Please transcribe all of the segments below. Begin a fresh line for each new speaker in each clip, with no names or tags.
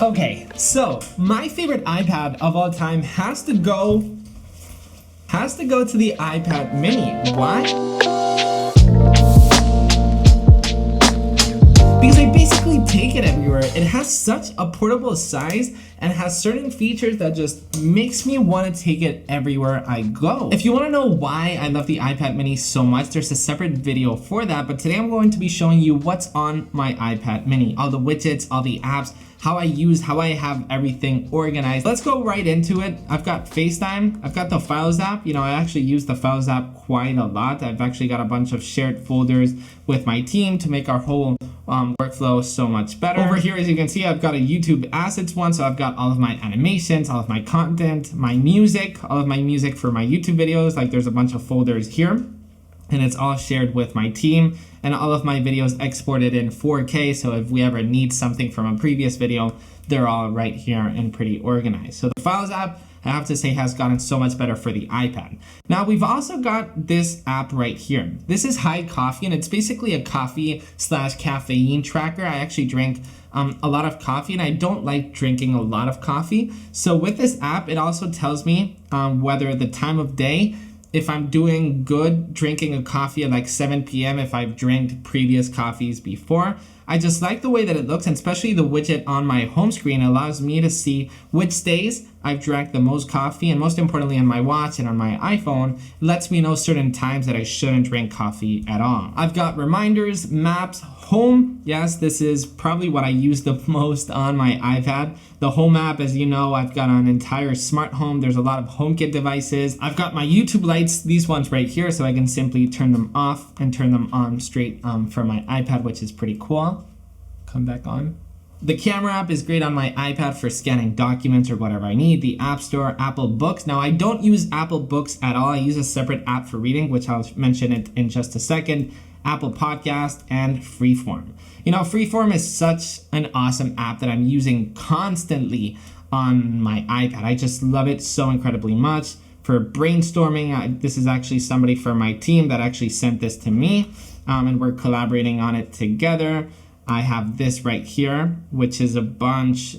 Okay, so my favorite iPad of all time has to go to the iPad mini. Why? Because I basically take it everywhere. It has such a portable size and has certain features that just makes me want to take it everywhere I go. If you want to know why I love the iPad mini so much, there's a separate video for that, but today I'm going to be showing you what's on my iPad mini. All the widgets, all the apps, how I have everything organized. Let's go right into it. I've got FaceTime, I've got the Files app. I actually use the Files app quite a lot. I've actually got a bunch of shared folders with my team to make our whole workflow so much better. Over here, as you can see, I've got a YouTube assets one, so I've got all of my animations, all of my content, my music, all of my music for my YouTube videos. Like there's a bunch of folders here, and it's all shared with my team, and all of my videos exported in 4K, so if we ever need something from a previous video, they're all right here and pretty organized. So the Files app, I have to say, has gotten so much better for the iPad. Now we've also got this app right here. This is High Coffee, and it's basically a coffee/caffeine tracker. I actually drink a lot of coffee, and I don't like drinking a lot of coffee. So with this app, it also tells me whether the time of day, if I'm doing good drinking a coffee at like 7 p.m. if I've drank previous coffees before. I just like the way that it looks, and especially the widget on my home screen allows me to see which days I've drank the most coffee, and most importantly on my watch and on my iPhone, it lets me know certain times that I shouldn't drink coffee at all. I've got reminders, maps, home. Yes, this is probably what I use the most on my iPad. The home app, as you know, I've got an entire smart home. There's a lot of HomeKit devices. I've got my YouTube lights, these ones right here, so I can simply turn them off and turn them on straight from my iPad, which is pretty cool. Come back on. The camera app is great on my iPad for scanning documents or whatever I need. The App Store, Apple Books. Now I don't use Apple Books at all. I use a separate app for reading, which I'll mention it in just a second. Apple Podcast and Freeform. Freeform is such an awesome app that I'm using constantly on my iPad. I just love it so incredibly much. For brainstorming, this is actually somebody from my team that actually sent this to me, and we're collaborating on it together. I have this right here, which is a bunch,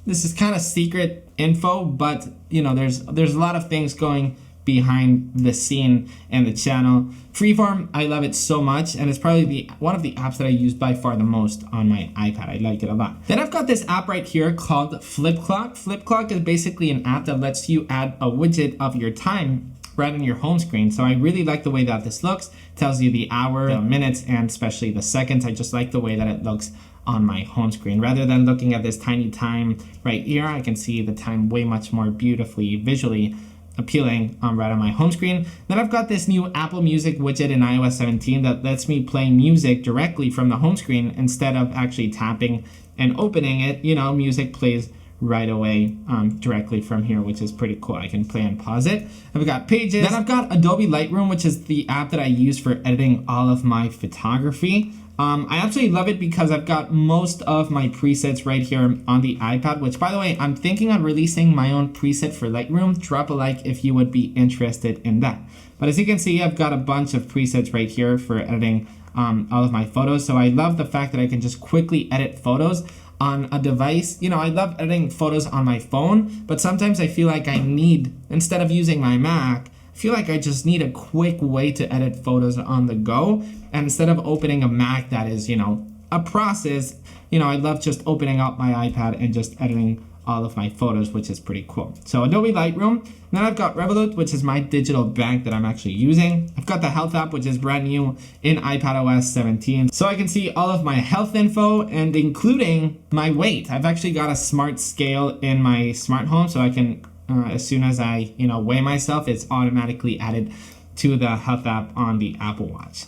this is kind of secret info, but there's a lot of things going behind the scene in the channel. Freeform, I love it so much, and it's probably one of the apps that I use by far the most on my iPad. I like it a lot. Then I've got this app right here called Flip Clock. Flip Clock is basically an app that lets you add a widget of your time right on your home screen. So I really like the way that this looks. It tells you the hour, the minutes, and especially the seconds. I just like the way that it looks on my home screen. Rather than looking at this tiny time right here, I can see the time way much more beautifully, visually appealing right on my home screen. Then I've got this new Apple Music widget in iOS 17 that lets me play music directly from the home screen instead of actually tapping and opening it. Music plays right away directly from here, which is pretty cool. I can play and pause it. I've got Pages. Then I've got Adobe Lightroom, which is the app that I use for editing all of my photography. I absolutely love it because I've got most of my presets right here on the iPad, which, by the way, I'm thinking on releasing my own preset for Lightroom. Drop a like if you would be interested in that. But as you can see, I've got a bunch of presets right here for editing all of my photos. So I love the fact that I can just quickly edit photos on a device. I love editing photos on my phone, but sometimes I feel like I need, instead of using my Mac, I feel like I just need a quick way to edit photos on the go. And instead of opening a Mac that is, a process, I love just opening up my iPad and just editing all of my photos, which is pretty cool. So Adobe Lightroom. Then I've got Revolut, which is my digital bank that I'm actually using. I've got the Health app, which is brand new in iPadOS 17. So I can see all of my health info and including my weight. I've actually got a smart scale in my smart home, so I can, as soon as I, weigh myself, it's automatically added to the Health app on the Apple Watch.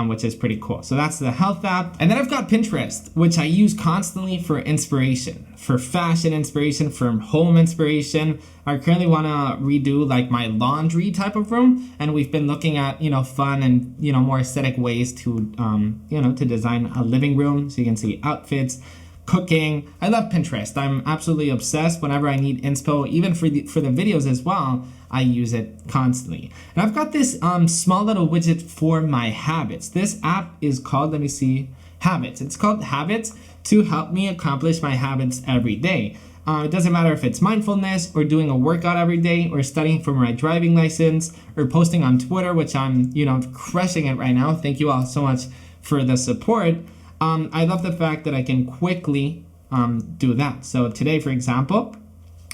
Which is pretty cool. So that's the Health app. And then I've got Pinterest, which I use constantly for inspiration, for fashion inspiration, for home inspiration. I currently want to redo like my laundry type of room, and we've been looking at, fun and, more aesthetic ways to, to design a living room. So you can see outfits, cooking. I love Pinterest. I'm absolutely obsessed. Whenever I need inspo, even for the videos as well, I use it constantly. And I've got this small little widget for my habits. This app is called, let me see, Habits. It's called Habits. to help me accomplish my habits every day. It doesn't matter if it's mindfulness or doing a workout every day or studying for my driving license or posting on Twitter, which I'm, crushing it right now. Thank you all so much for the support. I love the fact that I can quickly do that. So today, for example,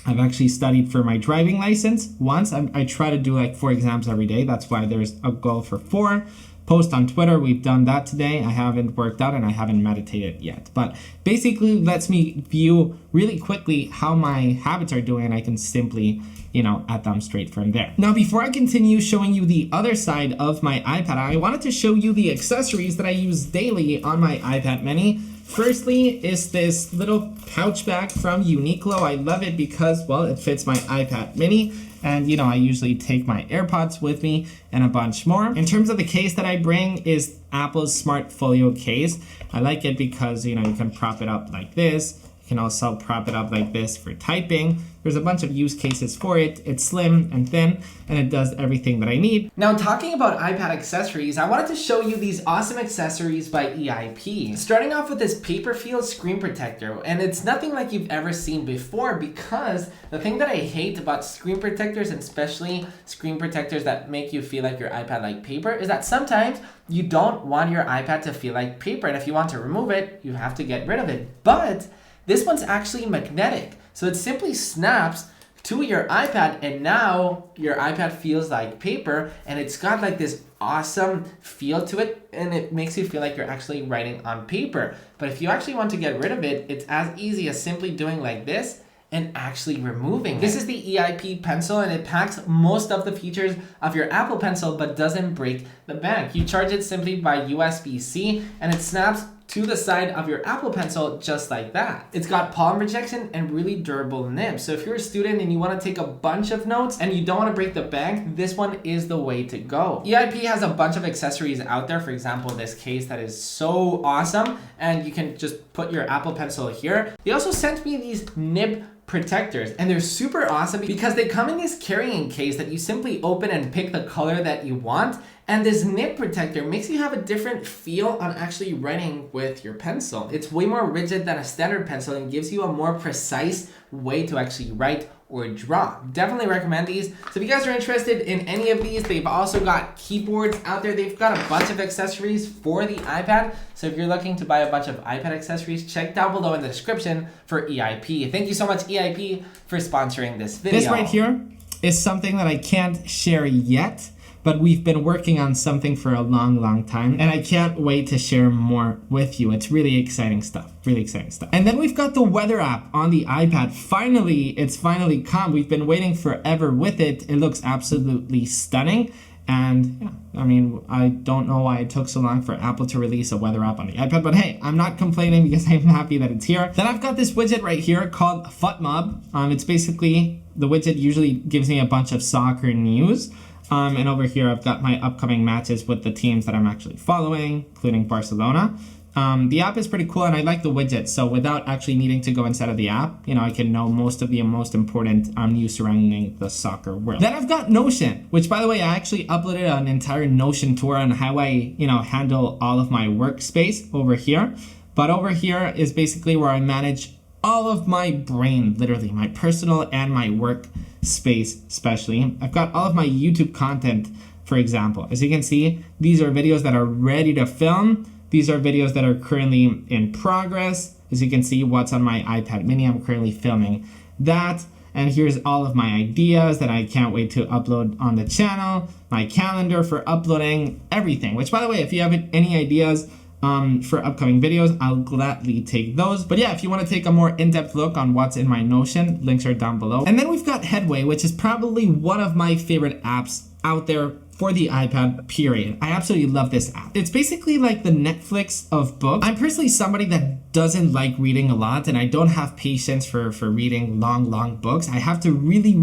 I've actually studied for my driving license once. I try to do like 4 exams every day. That's why there's a goal for 4. Post on Twitter, we've done that today. I haven't worked out and I haven't meditated yet. But basically lets me view really quickly how my habits are doing, and I can simply, add them straight from there. Now, before I continue showing you the other side of my iPad, I wanted to show you the accessories that I use daily on my iPad mini. Firstly is this little pouch bag from Uniqlo. I love it because, well, it fits my iPad mini. And, I usually take my AirPods with me and a bunch more. In terms of the case that I bring is Apple's Smart Folio case. I like it because, you can prop it up like this. You can also prop it up like this for typing. There's a bunch of use cases for it. It's slim and thin, and it does everything that I need. Now, talking about iPad accessories, I wanted to show you these awesome accessories by EIP. Starting off with this paper feel screen protector, and it's nothing like you've ever seen before, because the thing that I hate about screen protectors, and especially screen protectors that make you feel like your iPad like paper, is that sometimes you don't want your iPad to feel like paper, and if you want to remove it, you have to get rid of it. But this one's actually magnetic. So it simply snaps to your iPad, and now your iPad feels like paper, and it's got like this awesome feel to it, and it makes you feel like you're actually writing on paper. But if you actually want to get rid of it, it's as easy as simply doing like this and actually removing it. This is the EIP pencil, and it packs most of the features of your Apple Pencil but doesn't break the bank. You charge it simply by USB-C, and it snaps to the side of your Apple Pencil just like that. It's got palm rejection and really durable nibs. So if you're a student and you want to take a bunch of notes and you don't want to break the bank, this one is the way to go. EIP has a bunch of accessories out there. For example, this case that is so awesome, and you can just put your Apple Pencil here. They also sent me these nib protectors, and they're super awesome because they come in this carrying case that you simply open and pick the color that you want. And this nib protector makes you have a different feel on actually writing with your pencil. It's way more rigid than a standard pencil and gives you a more precise way to actually write or draw. Definitely recommend these. So if you guys are interested in any of these, they've also got keyboards out there. They've got a bunch of accessories for the iPad. So if you're looking to buy a bunch of iPad accessories, check down below in the description for EIP. Thank you so much, EIP, for sponsoring this video. This right here is something that I can't share yet, but we've been working on something for a long time, and I can't wait to share more with you. It's really exciting stuff, really exciting stuff. And then we've got the weather app on the iPad. Finally, it's finally come. We've been waiting forever with it. It looks absolutely stunning. And yeah, I mean, I don't know why it took so long for Apple to release a weather app on the iPad, but hey, I'm not complaining because I'm happy that it's here. Then I've got this widget right here called FutMob. It's basically, the widget usually gives me a bunch of soccer news. And over here, I've got my upcoming matches with the teams that I'm actually following, including Barcelona. The app is pretty cool, and I like the widgets. So without actually needing to go inside of the app, I can know most of the most important news surrounding the soccer world. Then I've got Notion, which, by the way, I actually uploaded an entire Notion tour on how I, handle all of my workspace over here. But over here is basically where I manage all of my brain, literally my personal and my work space especially. I've got all of my YouTube content, for example. As you can see, these are videos that are ready to film. These are videos that are currently in progress. As you can see, what's on my iPad mini, I'm currently filming that. And here's all of my ideas that I can't wait to upload on the channel, my calendar for uploading, everything. Which, by the way, if you have any ideas for upcoming videos, I'll gladly take those. But yeah, if you want to take a more in-depth look on what's in my Notion, links are down below. And then we've got Headway, which is probably one of my favorite apps out there for the iPad, period. I absolutely love this app. It's basically like the Netflix of books. I'm personally somebody that doesn't like reading a lot, and I don't have patience for reading long books. I have to really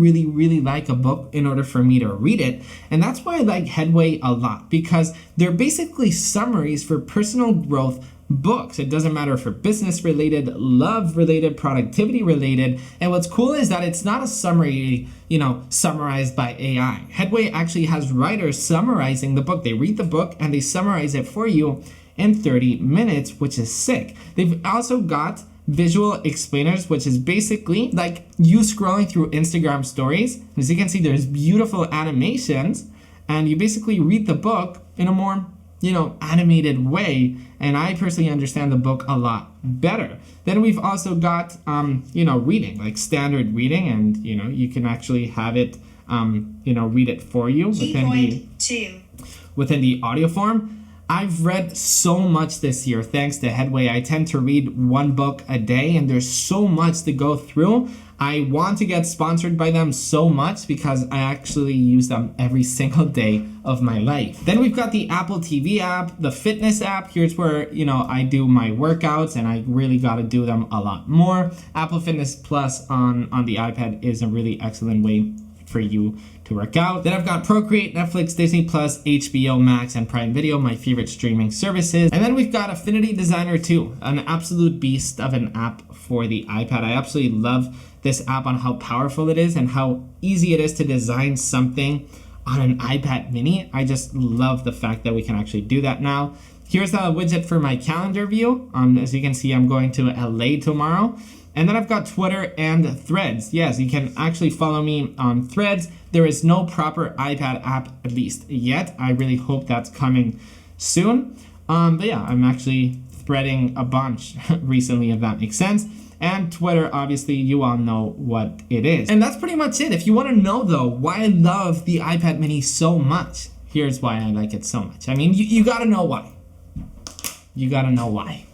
like a book in order for me to read it. And that's why I like Headway a lot, because they're basically summaries for personal growth books. It doesn't matter if they're business related, love related, productivity related. And what's cool is that it's not a summary, summarized by AI. Headway actually has writers summarizing the book. They read the book and they summarize it for you in 30 minutes, which is sick. They've also got visual explainers, which is basically like you scrolling through Instagram stories. As you can see, there's beautiful animations, and you basically read the book in a more, animated way. And I personally understand the book a lot better. Then we've also got, reading, like standard reading, and, you can actually have it, read it for you within the audio form. I've read so much this year thanks to Headway. I tend to read one book a day, and there's so much to go through. I want to get sponsored by them so much because I actually use them every single day of my life. Then we've got the Apple TV app, the fitness app. Here's where, I do my workouts, and I really got to do them a lot more. Apple Fitness Plus on the iPad is a really excellent way for you to work out. Then I've got Procreate, Netflix, Disney Plus, HBO Max, and Prime Video, my favorite streaming services. And then we've got Affinity Designer 2, an absolute beast of an app for the iPad. I absolutely love this app on how powerful it is and how easy it is to design something on an iPad mini. I just love the fact that we can actually do that now. Here's a widget for my calendar view. As you can see, I'm going to LA tomorrow. And then I've got Twitter and Threads. Yes, you can actually follow me on Threads. There is no proper iPad app, at least yet. I really hope that's coming soon. But yeah, I'm actually threading a bunch recently, if that makes sense. And Twitter, obviously, you all know what it is. And that's pretty much it. If you want to know, though, why I love the iPad mini so much, here's why I like it so much. I mean, you gotta know why. You gotta know why.